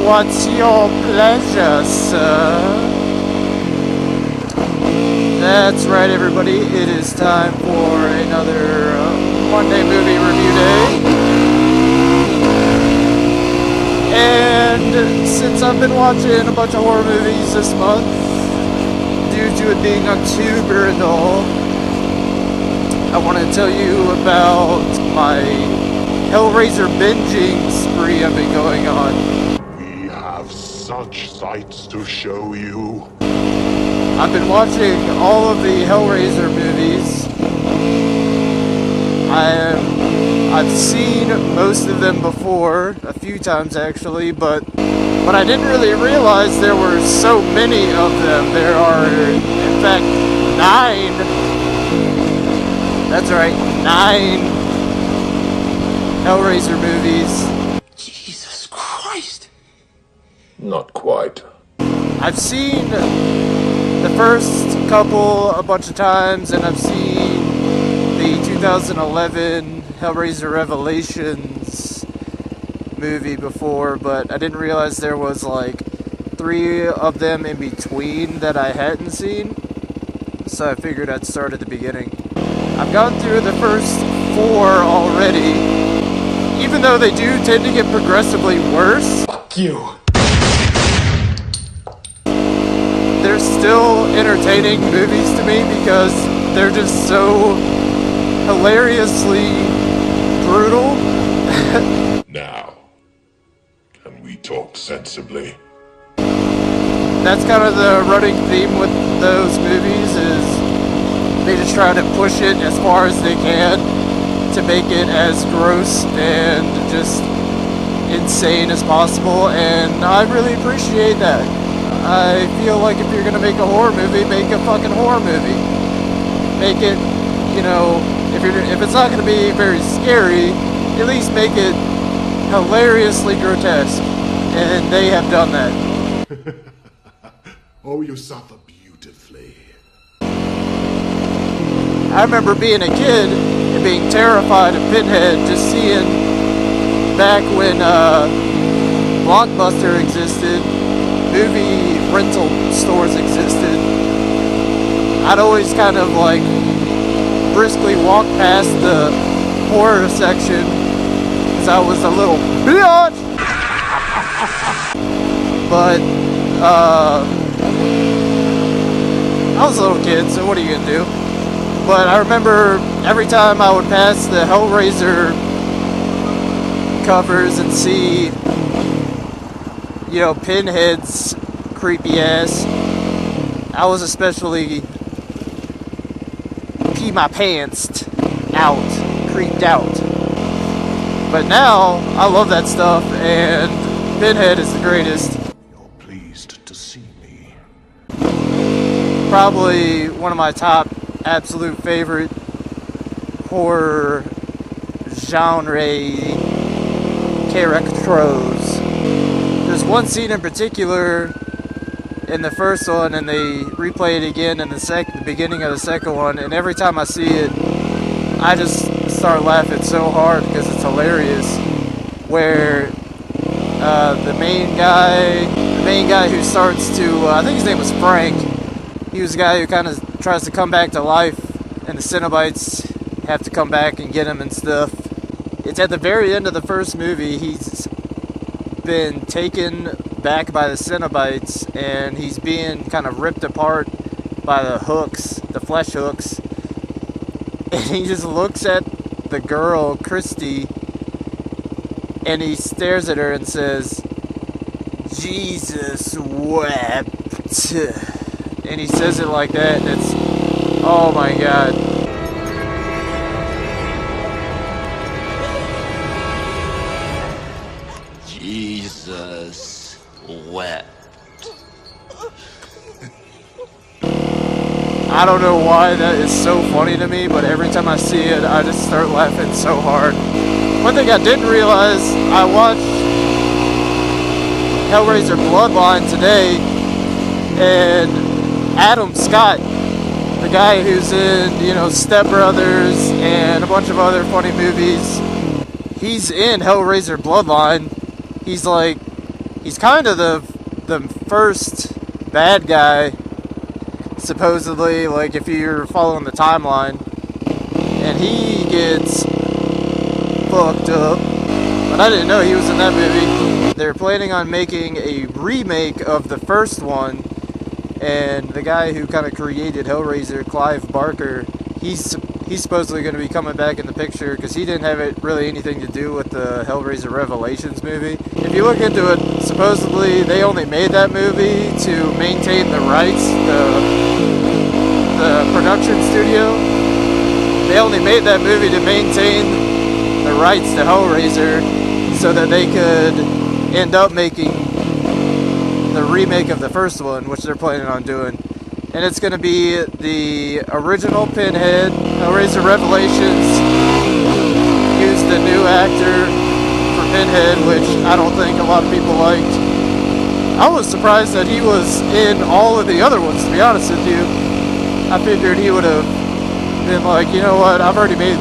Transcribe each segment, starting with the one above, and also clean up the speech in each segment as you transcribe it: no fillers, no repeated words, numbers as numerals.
What's your pleasure, sir? That's right, everybody. It is time for another Monday movie review day. And since I've been watching a bunch of horror movies this month, due to it being October and all, I want to tell you about my Hellraiser binging spree I've been going on. Such sights to show you. I've been watching all of the Hellraiser movies. I've seen most of them before, a few times actually, but I didn't really realize there were so many of them. There are, in fact, 9. That's right, 9 Hellraiser movies. Not quite. I've seen the first couple a bunch of times, and I've seen the 2011 Hellraiser Revelations movie before, but I didn't realize there was like 3 of them in between that I hadn't seen, so I figured I'd start at the beginning. I've gone through the first 4 already, even though they do tend to get progressively worse. Fuck you. They're still entertaining movies to me because they're just so hilariously brutal. Now, can we talk sensibly? That's kind of the running theme with those movies, is they just try to push it as far as they can to make it as gross and just insane as possible, and I really appreciate that. I feel like if you're gonna make a horror movie, make a fucking horror movie. Make it, you know, if it's not gonna be very scary, at least make it hilariously grotesque. And they have done that. Oh, you suffer beautifully. I remember being a kid and being terrified of Pinhead, just seeing back when Blockbuster existed, movie rental stores existed. I'd always kind of like briskly walk past the horror section because I was a little bitch. But I was a little kid, so what are you gonna do? But I remember every time I would pass the Hellraiser covers and see, you know, Pinhead's creepy ass, I was especially pee my pants out, creeped out. But now, I love that stuff, and Pinhead is the greatest. You're pleased to see me. Probably one of my top absolute favorite horror genre characters. There's one scene in particular in the first one, and they replay it again in the beginning of the second one, and every time I see it, I just start laughing so hard because it's hilarious. Where the main guy who starts to, I think his name was Frank, he was the guy who kind of tries to come back to life, and the Cenobites have to come back and get him and stuff. It's at the very end of the first movie. He's been taken back by the Cenobites, and he's being kind of ripped apart by the hooks, the flesh hooks. And he just looks at the girl, Christy, and he stares at her and says, "Jesus wept." And he says it like that, and it's, oh my god. Jesus wept. I don't know why that is so funny to me, but every time I see it, I just start laughing so hard. One thing I didn't realize, I watched Hellraiser Bloodline today, and Adam Scott, the guy who's in, you know, Step Brothers and a bunch of other funny movies, he's in Hellraiser Bloodline. He's kind of the first bad guy, supposedly, like if you're following the timeline, and he gets fucked up, but I didn't know he was in that movie. They're planning on making a remake of the first one, and the guy who kind of created Hellraiser, Clive Barker, he's supposedly going to be coming back in the picture because he didn't have really anything to do with the Hellraiser Revelations movie. If you look into it, supposedly they only made that movie to maintain the rights, the production studio. They only made that movie to maintain the rights to Hellraiser so that they could end up making the remake of the first one, which they're planning on doing. And it's going to be the original Pinhead. Hellraiser Revelations used the new actor for Pinhead, which I don't think a lot of people liked. I was surprised that he was in all of the other ones, to be honest with you. I figured he would have been like, you know what, I've already made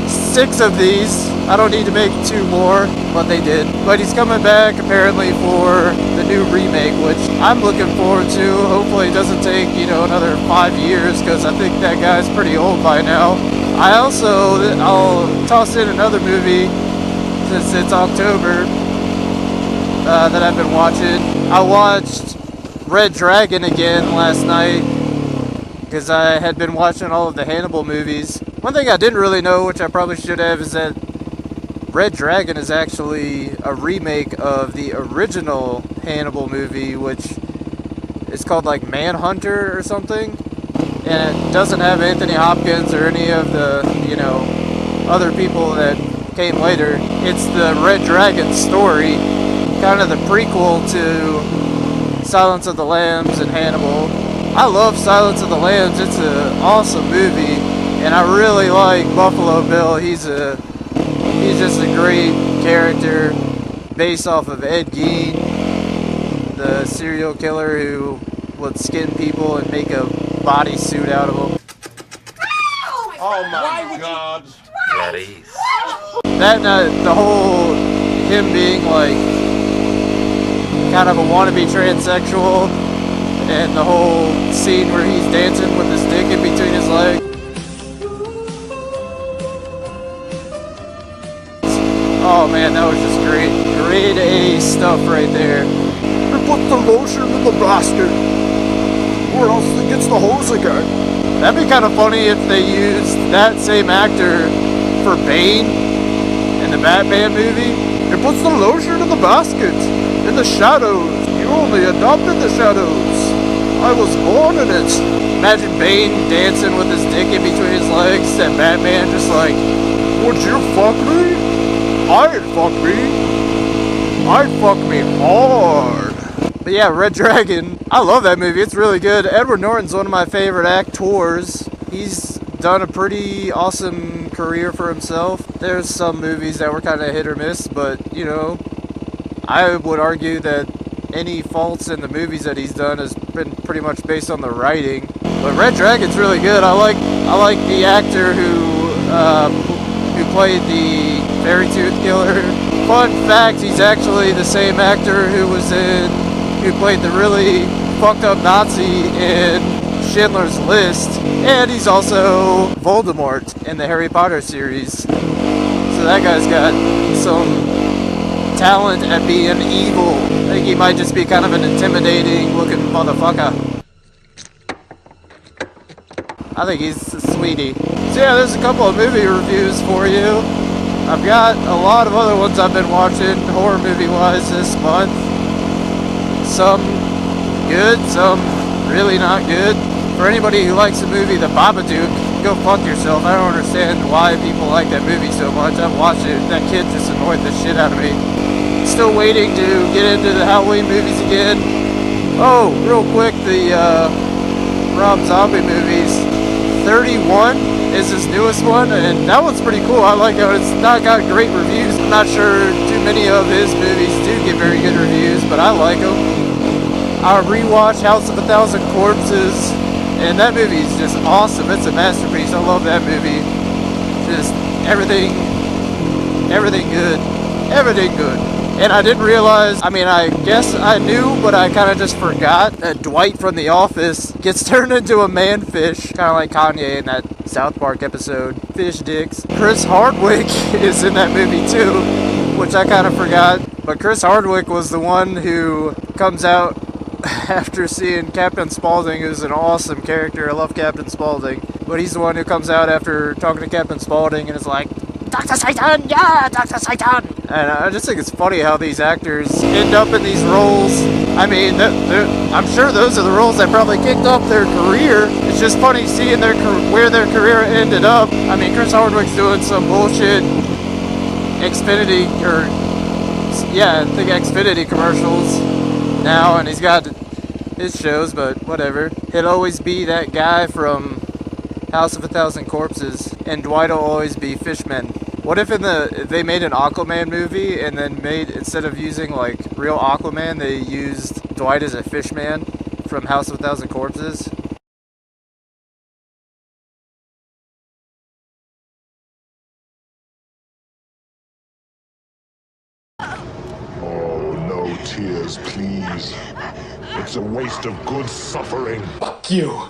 6 of these. I don't need to make 2 more, but they did. But he's coming back apparently for the new remake, which I'm looking forward to. Hopefully it doesn't take, you know, another 5 years, because I think that guy's pretty old by now. I'll toss in another movie, since it's October, that I've been watching. I watched Red Dragon again last night, because I had been watching all of the Hannibal movies. One thing I didn't really know, which I probably should have, is that Red Dragon is actually a remake of the original Hannibal movie, which is called like Manhunter or something. And it doesn't have Anthony Hopkins or any of the, you know, other people that came later. It's the Red Dragon story, kind of the prequel to Silence of the Lambs and Hannibal. I love Silence of the Lambs. It's an awesome movie, and I really like Buffalo Bill. He's just a great character, based off of Ed Gein, the serial killer who would skin people and make a bodysuit out of them. Oh my God! At ease. That the whole him being like kind of a wannabe transsexual, and the whole scene where he's dancing with his dick in between his legs. Oh man, that was just great. Grade A stuff right there. You put the lotion in the basket, or else it gets the hose again. That'd be kind of funny if they used that same actor for Bane in the Batman movie. You put the lotion in the basket, in the shadows. You only adopted the shadows. I was born in it. Imagine Bane dancing with his dick in between his legs, and Batman just like, would you fuck me? I'd fuck me. I'd fuck me hard. But yeah, Red Dragon, I love that movie. It's really good. Edward Norton's one of my favorite actors. He's done a pretty awesome career for himself. There's some movies that were kind of hit or miss, but, you know, I would argue that any faults in the movies that he's done has been pretty much based on the writing. But Red Dragon's really good. I like the actor who played the Fairy Tooth Killer. Fun fact, he's actually the same actor who played the really fucked up Nazi in Schindler's List, and he's also Voldemort in the Harry Potter series. So that guy's got some talent at being evil. I think he might just be kind of an intimidating looking motherfucker. I think he's a sweetie. So yeah, there's a couple of movie reviews for you. I've got a lot of other ones I've been watching horror movie wise this month. Some good, some really not good. For anybody who likes the movie The Babadook, go fuck yourself. I don't understand why people like that movie so much. I've watched it. That kid just annoyed the shit out of me. Still waiting to get into the Halloween movies again. Oh, real quick, the Rob Zombie movies. 31 is his newest one, and that one's pretty cool. I like how it's not got great reviews. I'm not sure too many of his movies do get very good reviews, but I like them. I rewatched House of a Thousand Corpses, and that movie is just awesome. It's a masterpiece. I love that movie. Just everything good. Everything good. And I didn't realize, I mean, I guess I knew, but I kind of just forgot that Dwight from The Office gets turned into a man-fish, kind of like Kanye in that South Park episode, Fish Dicks. Chris Hardwick is in that movie too, which I kind of forgot. But Chris Hardwick was the one who comes out after seeing Captain Spaulding, who's an awesome character. I love Captain Spaulding. But he's the one who comes out after talking to Captain Spaulding and is like, Dr. Satan, yeah, Dr. Satan! And I just think it's funny how these actors end up in these roles. I mean, I'm sure those are the roles that probably kicked off their career. It's just funny seeing where their career ended up. I mean, Chris Hardwick's doing some bullshit Xfinity, I think Xfinity commercials now, and he's got his shows, but whatever. He'll always be that guy from House of a Thousand Corpses, and Dwight will always be Fishman. What if they made an Aquaman movie and then instead of using like real Aquaman, they used Dwight as a fishman from House of a Thousand Corpses? Oh, no tears, please. It's a waste of good suffering. Fuck you.